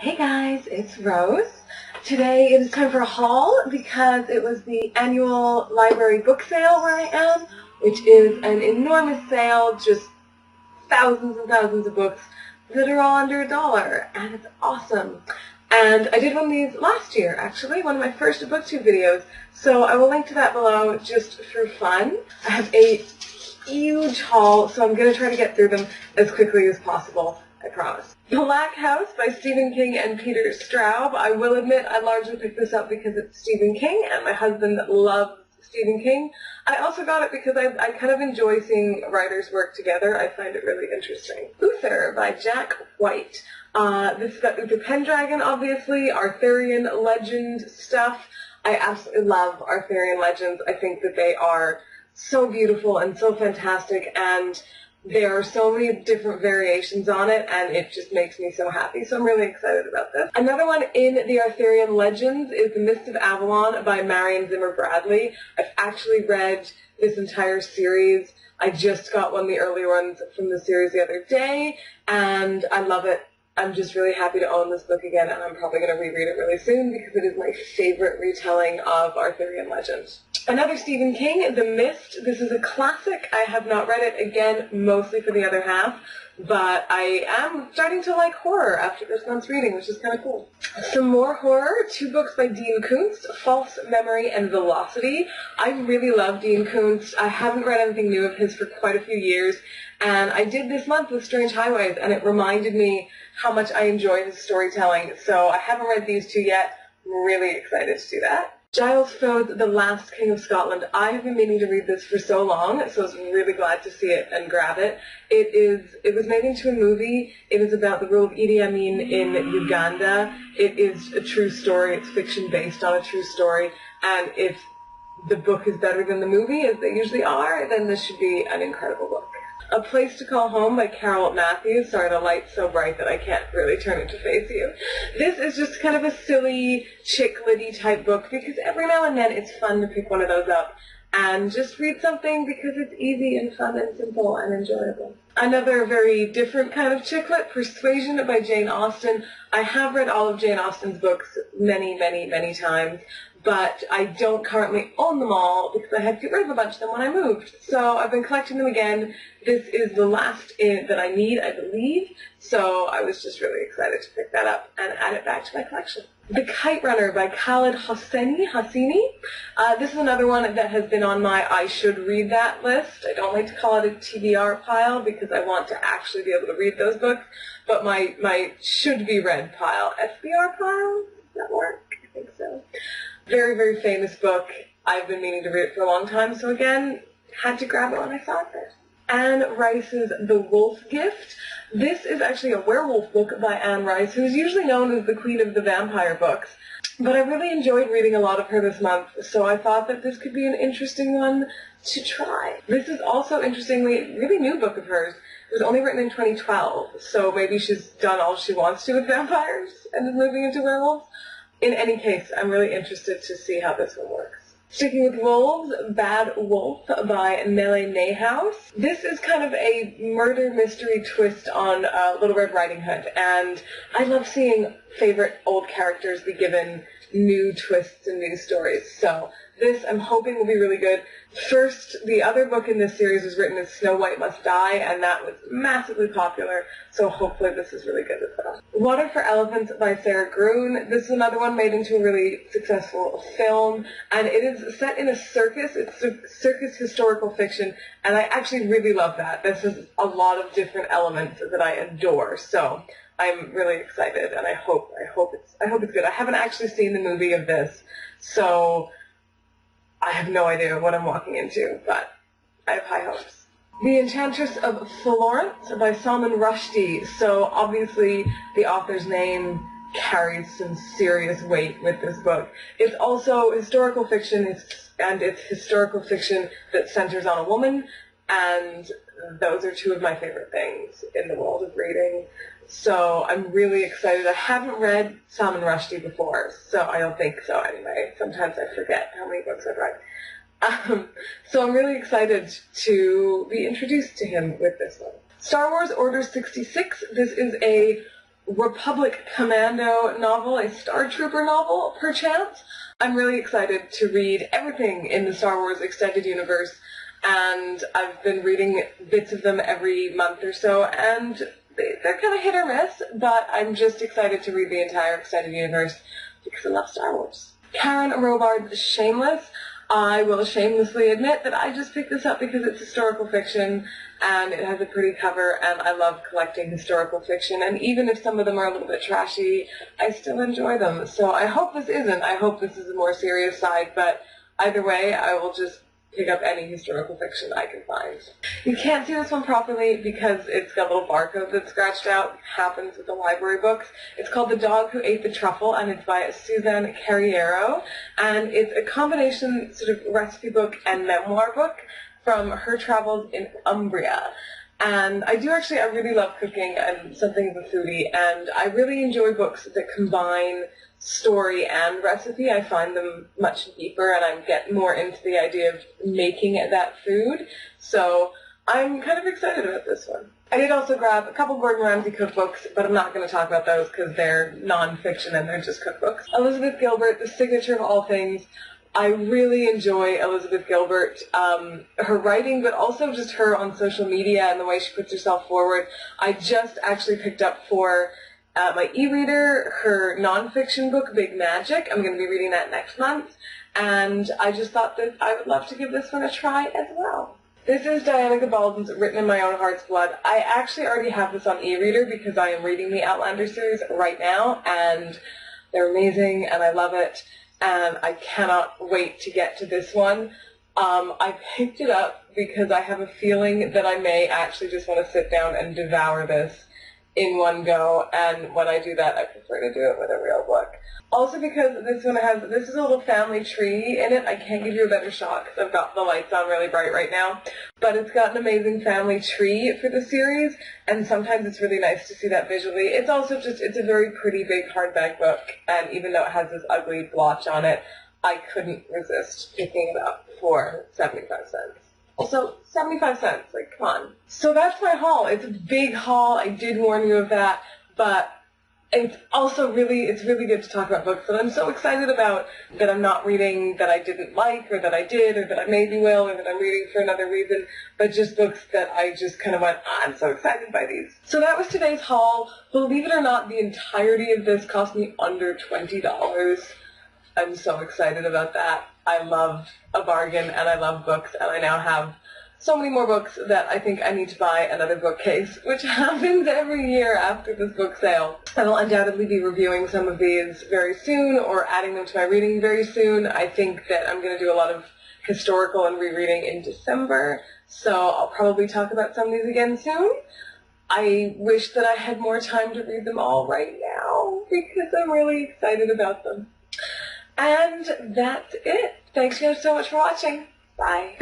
Hey guys, it's Rose. Today it is time for a haul because it was the annual library book sale where I am, which is an enormous sale, just thousands and thousands of books that are all under $1, and it's awesome. And I did one of these last year, actually, one of my first BookTube videos, so I will link to that below just for fun. I have a huge haul, so I'm going to try to get through them as quickly as possible, I promise. Black House by Stephen King and Peter Straub. I will admit I largely picked this up because it's Stephen King, and my husband loves Stephen King. I also got it because I kind of enjoy seeing writers work together. I find it really interesting. Uther by Jack White. This is got Uther Pendragon, obviously, Arthurian legend stuff. I absolutely love Arthurian legends. I think that they are so beautiful and so fantastic, and there are so many different variations on it, and it just makes me so happy. So I'm really excited about this. Another one in the Arthurian legends is The Mists of Avalon by Marion Zimmer Bradley. I've actually read this entire series. I just got one of the early ones from the series the other day, and I love it. I'm just really happy to own this book again, and I'm probably going to reread it really soon because it is my favorite retelling of Arthurian legend. Another Stephen King, The Mist. This is a classic. I have not read it, again, mostly for the other half, but I am starting to like horror after this month's reading, which is kind of cool. Some more horror, 2 books by Dean Koontz, False Memory and Velocity. I really love Dean Koontz. I haven't read anything new of his for quite a few years, and I did this month with Strange Highways, and it reminded me how much I enjoy his storytelling. So I haven't read these 2 yet. I'm really excited to do that. Giles Frode's The Last King of Scotland. I have been meaning to read this for so long, so I was really glad to see it and grab it. It was made into a movie. It is about the rule of Idi Amin in Uganda. It is a true story. It's fiction based on a true story, and if the book is better than the movie, as they usually are, then this should be an incredible book. A Place to Call Home by Carol Matthews. Sorry, the light's so bright that I can't really turn it to face you. This is just kind of a silly, chick-litty type book because every now and then it's fun to pick one of those up and just read something because it's easy and fun and simple and enjoyable. Another very different kind of chick-lit, Persuasion by Jane Austen. I have read all of Jane Austen's books many, many, many times, but I don't currently own them all because I had to get rid of a bunch of them when I moved. So I've been collecting them again. This is the last that I need, I believe, so I was just really excited to pick that up and add it back to my collection. The Kite Runner by Khaled Hosseini. This is another one that has been on my I should read that list. I don't like to call it a TBR pile because I want to actually be able to read those books, but my should be read pile. SBR pile? Does that work? I think so. Very, very famous book. I've been meaning to read it for a long time, so again, had to grab it when I saw it first. Anne Rice's The Wolf Gift. This is actually a werewolf book by Anne Rice, who is usually known as the queen of the vampire books. But I really enjoyed reading a lot of her this month, so I thought that this could be an interesting one to try. This is also, interestingly, a really new book of hers. It was only written in 2012, so maybe she's done all she wants to with vampires and is moving into werewolves. In any case, I'm really interested to see how this one works. Sticking with wolves, Bad Wolf by Mele Neyhouse. This is kind of a murder mystery twist on Little Red Riding Hood, and I love seeing favorite old characters be given new twists and new stories. So this, I'm hoping, will be really good. First, the other book in this series was written as Snow White Must Die, and that was massively popular, so hopefully this is really good as well. Water for Elephants by Sarah Gruen. This is another one made into a really successful film, and it is set in a circus. It's circus historical fiction, and I actually really love that. This is a lot of different elements that I adore, so I'm really excited, and I hope it's good. I haven't actually seen the movie of this, so I have no idea what I'm walking into, but I have high hopes. The Enchantress of Florence by Salman Rushdie. So obviously the author's name carries some serious weight with this book. It's also historical fiction, and it's historical fiction that centers on a woman, and those are 2 of my favorite things in the world of reading. So I'm really excited. I haven't read Salman Rushdie before, so I don't think so anyway. Sometimes I forget how many books I've read. So I'm really excited to be introduced to him with this one. Star Wars Order 66. This is a Republic Commando novel, a Star Trooper novel, perchance. I'm really excited to read everything in the Star Wars extended universe, and I've been reading bits of them every month or so, and they're kind of hit or miss, but I'm just excited to read the entire extended universe because I love Star Wars. Karen Robard's Shameless. I will shamelessly admit that I just picked this up because it's historical fiction and it has a pretty cover, and I love collecting historical fiction, and even if some of them are a little bit trashy, I still enjoy them. So I hope this isn't. I hope this is a more serious side, but either way, I will just pick up any historical fiction I can find. You can't see this one properly because it's got a little barcode that's scratched out. It happens with the library books. It's called The Dog Who Ate the Truffle, and it's by Suzanne Carriero, and it's a combination sort of recipe book and memoir book from her travels in Umbria. And I really love cooking. I'm something of a foodie, and I really enjoy books that combine story and recipe. I find them much deeper, and I get more into the idea of making that food. So I'm kind of excited about this one. I did also grab a couple Gordon Ramsay cookbooks, but I'm not going to talk about those because they're non-fiction and they're just cookbooks. Elizabeth Gilbert, The Signature of All Things. I really enjoy Elizabeth Gilbert, her writing, but also just her on social media and the way she puts herself forward. I just actually picked up for my e-reader her nonfiction book, Big Magic. I'm going to be reading that next month, and I just thought that I would love to give this one a try as well. This is Diana Gabaldon's Written in My Own Heart's Blood. I actually already have this on e-reader because I am reading the Outlander series right now, and they're amazing, and I love it, and I cannot wait to get to this one. I picked it up because I have a feeling that I may actually just want to sit down and devour this in one go, and when I do that, I prefer to do it with a real book. Also because this is a little family tree in it. I can't give you a better shot because I've got the lights on really bright right now, but it's got an amazing family tree for the series, and sometimes it's really nice to see that visually. It's also it's a very pretty big hardback book, and even though it has this ugly blotch on it, I couldn't resist picking it up for 75 cents. Also, 75 cents, like, come on. So that's my haul. It's a big haul. I did warn you of that, but it's really good to talk about books that I'm so excited about, that I'm not reading that I didn't like, or that I did, or that I maybe will, or that I'm reading for another reason, but just books that I just kind of went, I'm so excited by these. So that was today's haul. Believe it or not, the entirety of this cost me under $20. I'm so excited about that. I love a bargain, and I love books, and I now have so many more books that I think I need to buy another bookcase, which happens every year after this book sale. I will undoubtedly be reviewing some of these very soon, or adding them to my reading very soon. I think that I'm going to do a lot of historical and rereading in December, so I'll probably talk about some of these again soon. I wish that I had more time to read them all right now, because I'm really excited about them. And that's it. Thanks guys so much for watching. Bye.